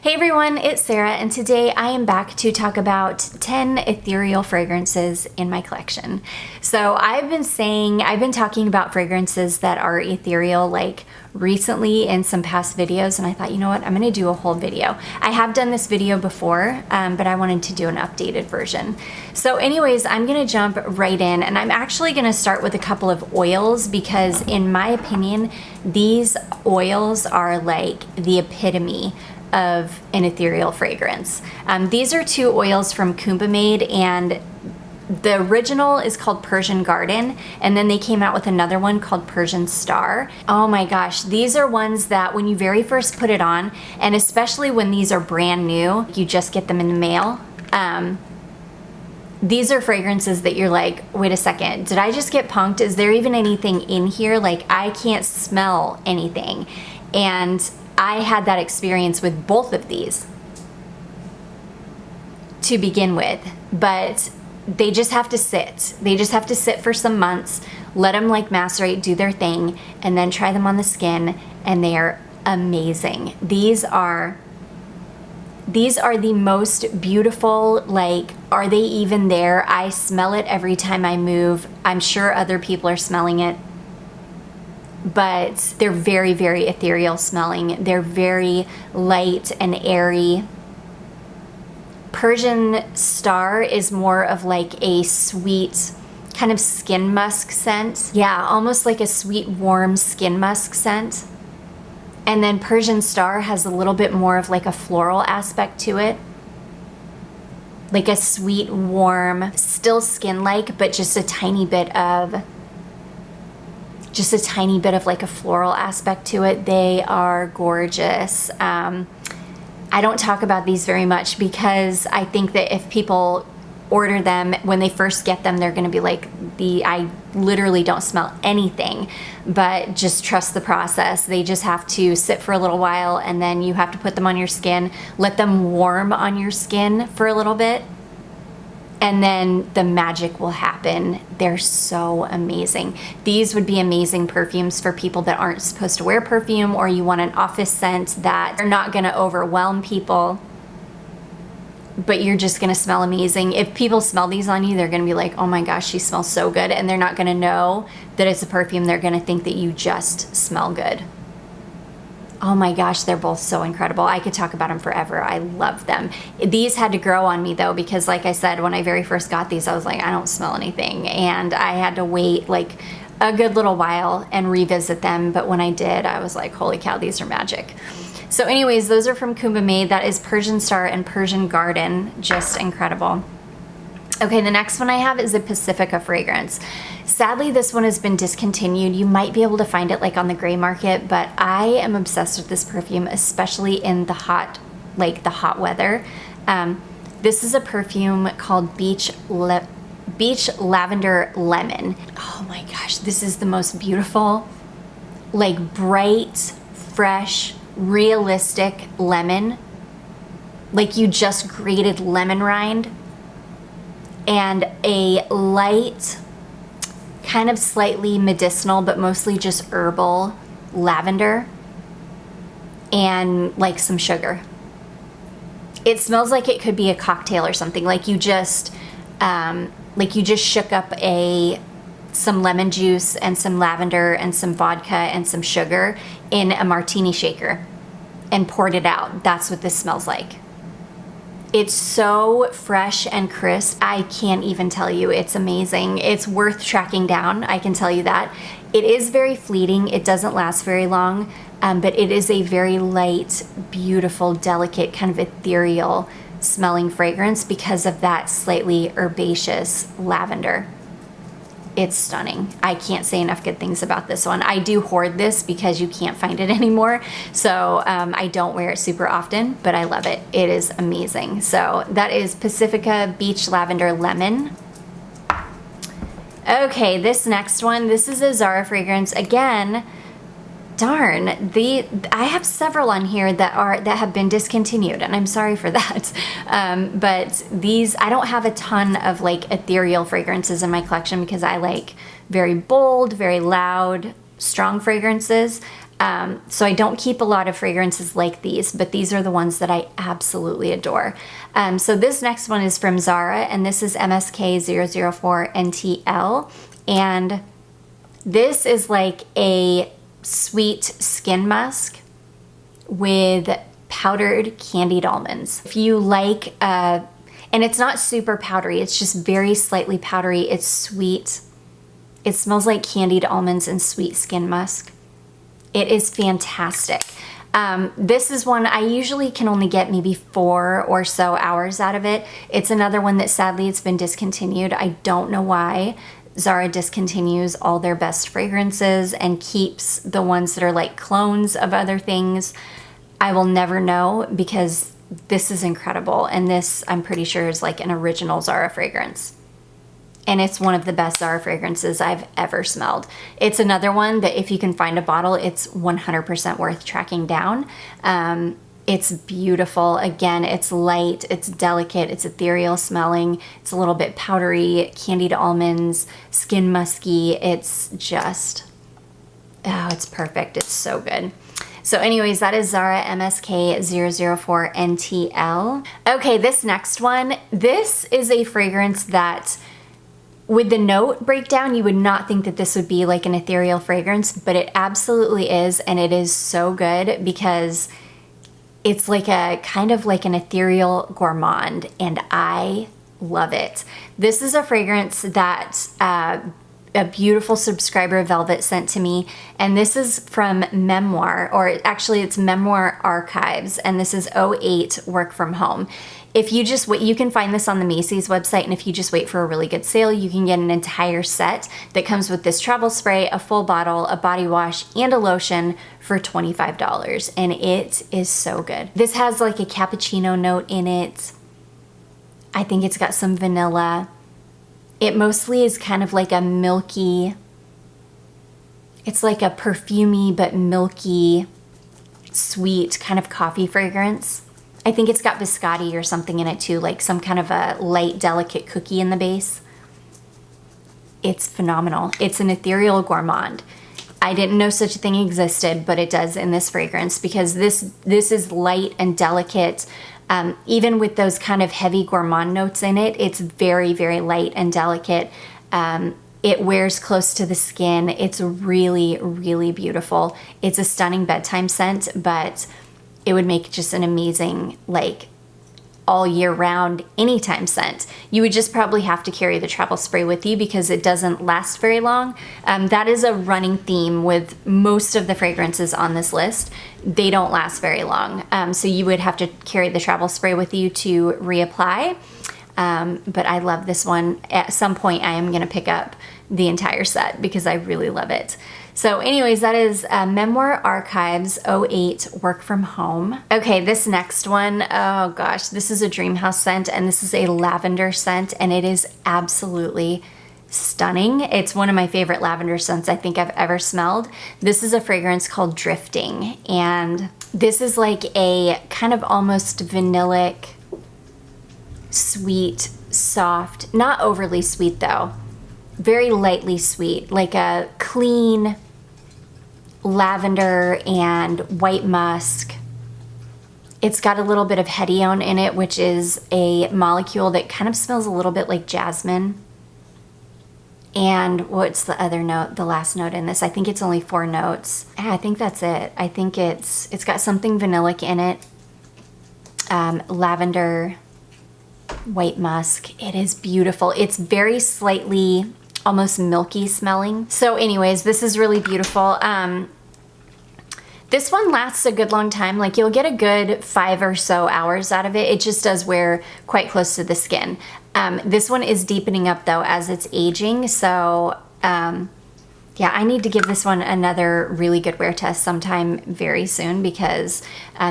Hey everyone, it's Sarah, and today I am back to talk about 10 ethereal fragrances in my collection. So I've been talking about fragrances that are ethereal like recently in some past videos, and I thought, you know what, I'm gonna do a whole video. I have done this video before, but I wanted to do an updated version. So anyways, I'm gonna jump right in, and I'm actually gonna start with a couple of oils because in my opinion, these oils are like the epitome of an ethereal fragrance. These are two oils from Kuumba Made, and the original is called Persian Garden, and then they came out with another one called Persian Star. Oh my gosh, these are ones that when you very first put it on, and especially when these are brand new, you just get them in the mail, these are fragrances that you're like, wait a second, did I just get punked? Is there even anything in here? Like, I can't smell anything. And I had that experience with both of these to begin with, but they just have to sit. They just have to sit for some months, let them like macerate, do their thing, and then try them on the skin, and they are amazing. These are the most beautiful, like, are they even there? I smell it every time I move. I'm sure other people are smelling it, but they're very, very ethereal smelling. They're very light and airy. Persian Star is more of like a sweet kind of skin musk scent. Yeah, almost like a sweet, warm skin musk scent. And then Persian Star has a little bit more of like a floral aspect to it. Like a sweet, warm, still skin-like, but just a tiny bit of like a floral aspect to it. They are gorgeous. I don't talk about these very much because I think that if people order them, when they first get them, they're gonna be like, I literally don't smell anything, but just trust the process. They just have to sit for a little while, and then you have to put them on your skin, let them warm on your skin for a little bit, and then the magic will happen. They're so amazing. These would be amazing perfumes for people that aren't supposed to wear perfume, or you want an office scent that are not gonna overwhelm people, but you're just gonna smell amazing. If people smell these on you, they're gonna be like, oh my gosh, she smells so good, and they're not gonna know that it's a perfume. They're gonna think that you just smell good. Oh my gosh, they're both so incredible. I could talk about them forever. I love them. These had to grow on me though, because like I said, when I very first got these, I was like, I don't smell anything. And I had to wait like a good little while and revisit them. But when I did, I was like, holy cow, these are magic. So anyways, those are from Kuumba Made. That is Persian Star and Persian Garden. Just incredible. Okay, the next one I have is a Pacifica fragrance. Sadly, this one has been discontinued. You might be able to find it like on the gray market, but I am obsessed with this perfume, especially in the hot weather. This is a perfume called Beach Lavender Lemon. Oh my gosh, this is the most beautiful, like bright, fresh, realistic lemon. Like you just grated lemon rind, and a light, kind of slightly medicinal, but mostly just herbal lavender, and like some sugar. It smells like it could be a cocktail or something. Like you just shook up some lemon juice and some lavender and some vodka and some sugar in a martini shaker and poured it out. That's what this smells like. It's so fresh and crisp. I can't even tell you. It's amazing. It's worth tracking down, I can tell you that. It is very fleeting. It doesn't last very long, but it is a very light, beautiful, delicate, kind of ethereal smelling fragrance because of that slightly herbaceous lavender. It's stunning. I can't say enough good things about this one. I do hoard this because you can't find it anymore. So I don't wear it super often, but I love it. It is amazing. So that is Pacifica Beach Lavender Lemon. Okay, this next one, this is a Zara fragrance. Again, darn, I have several on here that have been discontinued, and I'm sorry for that. But these, I don't have a ton of like ethereal fragrances in my collection because I like very bold, very loud, strong fragrances. So I don't keep a lot of fragrances like these, but these are the ones that I absolutely adore. So this next one is from Zara, and this is MSK 004 NTL. And this is like a sweet skin musk with powdered candied almonds. If you like, and it's not super powdery, it's just very slightly powdery. It's sweet. It smells like candied almonds and sweet skin musk. It is fantastic. This is one I usually can only get maybe 4 or so hours out of it. It's another one that sadly it's been discontinued. I don't know why Zara discontinues all their best fragrances and keeps the ones that are like clones of other things. I will never know, because this is incredible. And this, I'm pretty sure, is like an original Zara fragrance. And it's one of the best Zara fragrances I've ever smelled. It's another one that if you can find a bottle, it's 100% worth tracking down. It's beautiful. Again, it's light, it's delicate, it's ethereal smelling. It's a little bit powdery, candied almonds, skin musky. It's just, oh, it's perfect. It's so good. So anyways, that is Zara MSK 004 NTL. Okay, this next one, this is a fragrance that with the note breakdown, you would not think that this would be like an ethereal fragrance, but it absolutely is, and it is so good because it's like a kind of like an ethereal gourmand, and I love it. This is a fragrance that a beautiful subscriber Velvet sent to me, and this is from Memoir, or actually it's Memoir Archives, and this is 08 Work From Home. If you just wait, you can find this on the Macy's website, and if you just wait for a really good sale, you can get an entire set that comes with this travel spray, a full bottle, a body wash, and a lotion for $25, and it is so good. This has like a cappuccino note in it. I think it's got some vanilla. It mostly is kind of like a milky, it's like a perfumey but milky, sweet kind of coffee fragrance. I think it's got biscotti or something in it too, like some kind of a light, delicate cookie in the base. It's phenomenal. It's an ethereal gourmand. I didn't know such a thing existed, but it does in this fragrance, because this is light and delicate. Even with those kind of heavy gourmand notes in it, it's very, very light and delicate. It wears close to the skin. It's really, really beautiful. It's a stunning bedtime scent, but it would make just an amazing, like, all year round, anytime scent. You would just probably have to carry the travel spray with you because it doesn't last very long. That is a running theme with most of the fragrances on this list. They don't last very long. So you would have to carry the travel spray with you to reapply. But I love this one. At some point, I am gonna pick up the entire set because I really love it. So anyways, that is Memoir Archives 08 Work From Home. Okay, this next one, oh gosh, this is a Dreamhouse scent, and this is a lavender scent, and it is absolutely stunning. It's one of my favorite lavender scents I think I've ever smelled. This is a fragrance called Drifting, and this is like a kind of almost vanillic, sweet, soft, not overly sweet though, very lightly sweet, like a clean lavender and white musk. It's got a little bit of hedione in it, which is a molecule that kind of smells a little bit like jasmine. And what's the other note, the last note in this? I think it's only 4 notes. I think that's it. I think it's got something vanillic in it. Lavender, white musk. It is beautiful. It's very slightly almost milky smelling. So anyways, this is really beautiful. This one lasts a good long time. Like, you'll get a good 5 or so hours out of it. It just does wear quite close to the skin. This one is deepening up though as it's aging. So yeah, I need to give this one another really good wear test sometime very soon, because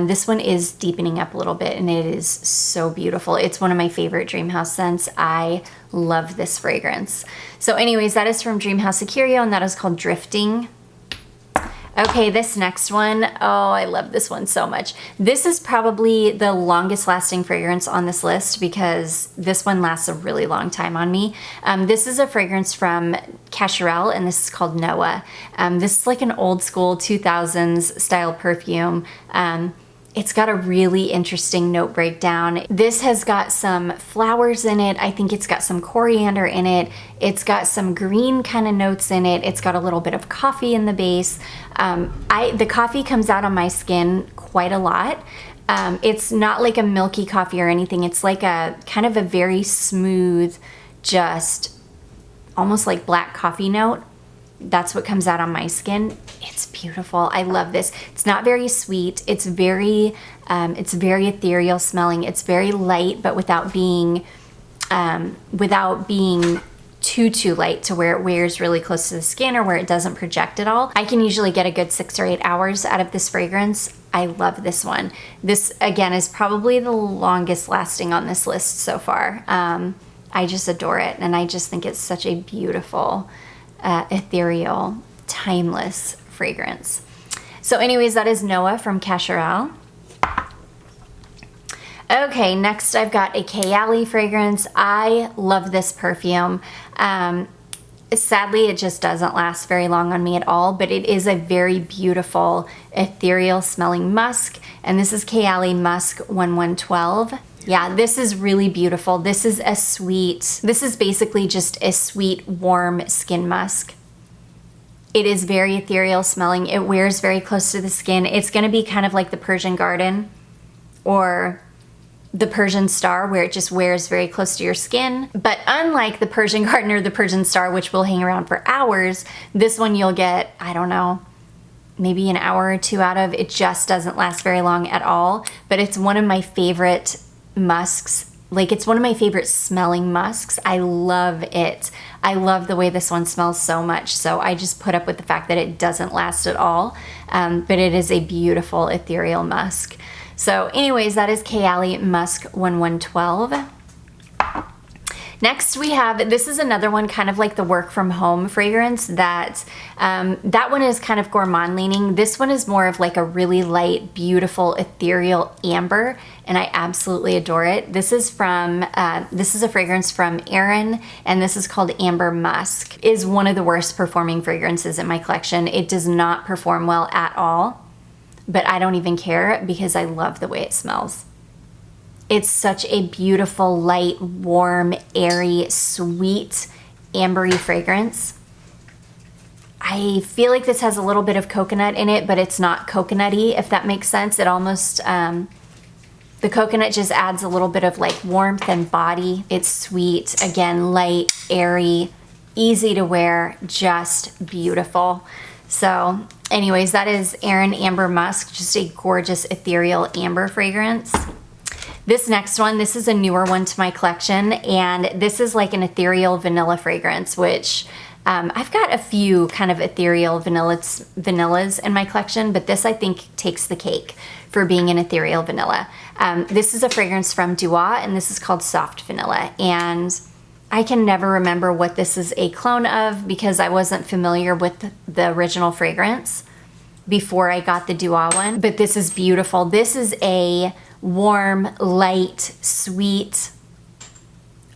this one is deepening up a little bit, and it is so beautiful. It's one of my favorite Dreamhouse scents. I love this fragrance. So anyways, that is from Dreamhouse Curio, and that is called Drifting. Okay, this next one, oh, I love this one so much. This is probably the longest lasting fragrance on this list because this one lasts a really long time on me. This is a fragrance from Cacharel, and this is called Noah. This is like an old school 2000s style perfume. It's got a really interesting note breakdown. This has got some flowers in it. I think it's got some coriander in it. It's got some green kind of notes in it. It's got a little bit of coffee in the base. The coffee comes out on my skin quite a lot. It's not like a milky coffee or anything. It's like a kind of a very smooth, just almost like black coffee note. That's what comes out on my skin. It's beautiful. I love this. It's not very sweet. It's very ethereal smelling. It's very light, but without being too light to where it wears really close to the skin or where it doesn't project at all. I can usually get a good 6 or 8 hours out of this fragrance. I love this one. This again is probably the longest lasting on this list so far. I just adore it, and I just think it's such a beautiful, ethereal, timeless fragrance. So anyways, that is Noah from Cacharel. Okay, next I've got a Kayali fragrance. I love this perfume. Sadly, it just doesn't last very long on me at all, but it is a very beautiful, ethereal smelling musk, and this is Kayali Musk 1112. Yeah, this is really beautiful. This is basically just a sweet, warm skin musk. It is very ethereal smelling. It wears very close to the skin. It's gonna be kind of like the Persian Garden or the Persian Star, where it just wears very close to your skin. But unlike the Persian Garden or the Persian Star, which will hang around for hours, this one you'll get, I don't know, maybe an hour or 2 out of. It just doesn't last very long at all, but it's one of my favorite musks. Like, it's one of my favorite smelling musks. I love it. I love the way this one smells so much. So I just put up with the fact that it doesn't last at all. But it is a beautiful ethereal musk. So anyways, that is Kayali Musk 1112. Next we have, this is another one kind of like the work from home fragrance that one is kind of gourmand leaning. This one is more of like a really light, beautiful, ethereal amber, and I absolutely adore it. This is a fragrance from Aerin, and this is called Amber Musk. It is one of the worst performing fragrances in my collection. It does not perform well at all, but I don't even care because I love the way it smells. It's such a beautiful, light, warm, airy, sweet, ambery fragrance. I feel like this has a little bit of coconut in it, but it's not coconutty, if that makes sense. It almost, the coconut just adds a little bit of like warmth and body. It's sweet, again, light, airy, easy to wear, just beautiful. So anyways, that is Aerin Amber Musk, just a gorgeous ethereal amber fragrance. This next one, this is a newer one to my collection, and this is like an ethereal vanilla fragrance, which I've got a few kind of ethereal vanillas in my collection, but this I think takes the cake for being an ethereal vanilla. This is a fragrance from Dua, and this is called Soft Vanilla, and I can never remember what this is a clone of because I wasn't familiar with the original fragrance before I got the Dua one, but this is beautiful. This is a warm, light, sweet,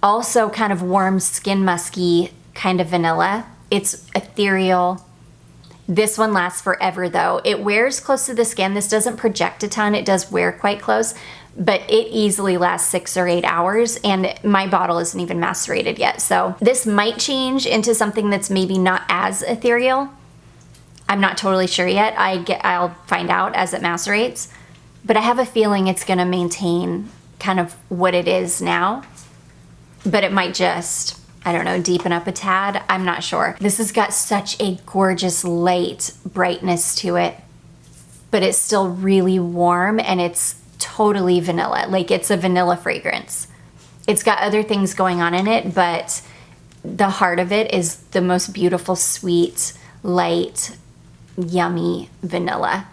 also kind of warm, skin musky kind of vanilla. It's ethereal. This one lasts forever though. It wears close to the skin. This doesn't project a ton. It does wear quite close, but it easily lasts 6 or 8 hours, and my bottle isn't even macerated yet. So this might change into something that's maybe not as ethereal. I'm not totally sure yet. I'll find out as it macerates. But I have a feeling it's gonna maintain kind of what it is now, but it might just, I don't know, deepen up a tad. I'm not sure. This has got such a gorgeous light brightness to it, but it's still really warm, and it's totally vanilla. Like, it's a vanilla fragrance. It's got other things going on in it, but the heart of it is the most beautiful, sweet, light, yummy vanilla.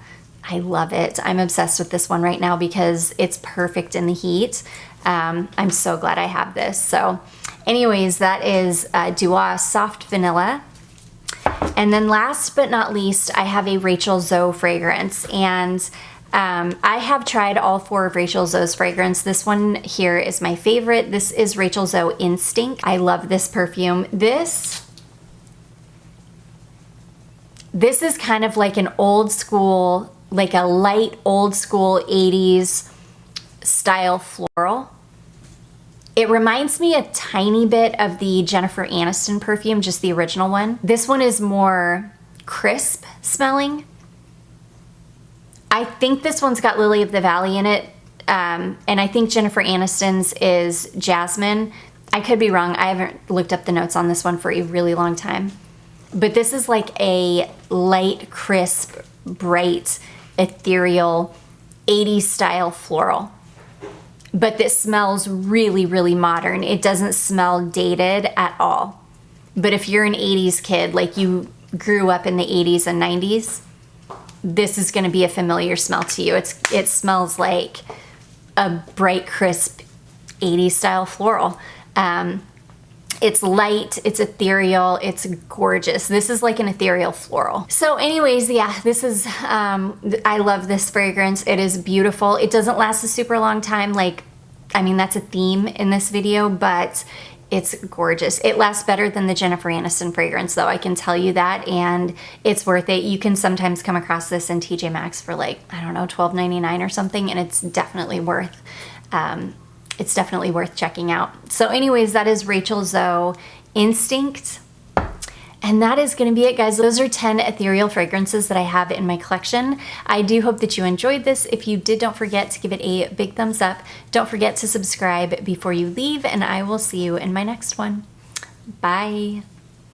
I love it. I'm obsessed with this one right now because it's perfect in the heat. I'm so glad I have this. So anyways, that is Dua Soft Vanilla. And then last but not least, I have a Rachel Zoe fragrance. And I have tried all 4 of Rachel Zoe's fragrance. This one here is my favorite. This is Rachel Zoe Instinct. I love this perfume. This is kind of like an old school, like a light old school 80s style floral. It reminds me a tiny bit of the Jennifer Aniston perfume, just the original one. This one is more crisp smelling. I think this one's got Lily of the Valley in it, and I think Jennifer Aniston's is jasmine. I could be wrong. I haven't looked up the notes on this one for a really long time. But this is like a light, crisp, bright, ethereal, 80s style floral. But this smells really, really modern. It doesn't smell dated at all. But if you're an 80s kid, like you grew up in the 80s and 90s, this is going to be a familiar smell to you. It smells like a bright, crisp 80s style floral. It's light, it's ethereal, it's gorgeous. This is like an ethereal floral. So anyways, yeah, this is, I love this fragrance. It is beautiful. It doesn't last a super long time. Like, I mean, that's a theme in this video, but it's gorgeous. It lasts better than the Jennifer Aniston fragrance, though, I can tell you that, and it's worth it. You can sometimes come across this in TJ Maxx for like, I don't know, $12.99 or something, and it's definitely worth checking out. So anyways, that is Rachel Zoe Instinct. And that is going to be it, guys. Those are 10 ethereal fragrances that I have in my collection. I do hope that you enjoyed this. If you did, don't forget to give it a big thumbs up. Don't forget to subscribe before you leave, and I will see you in my next one. Bye.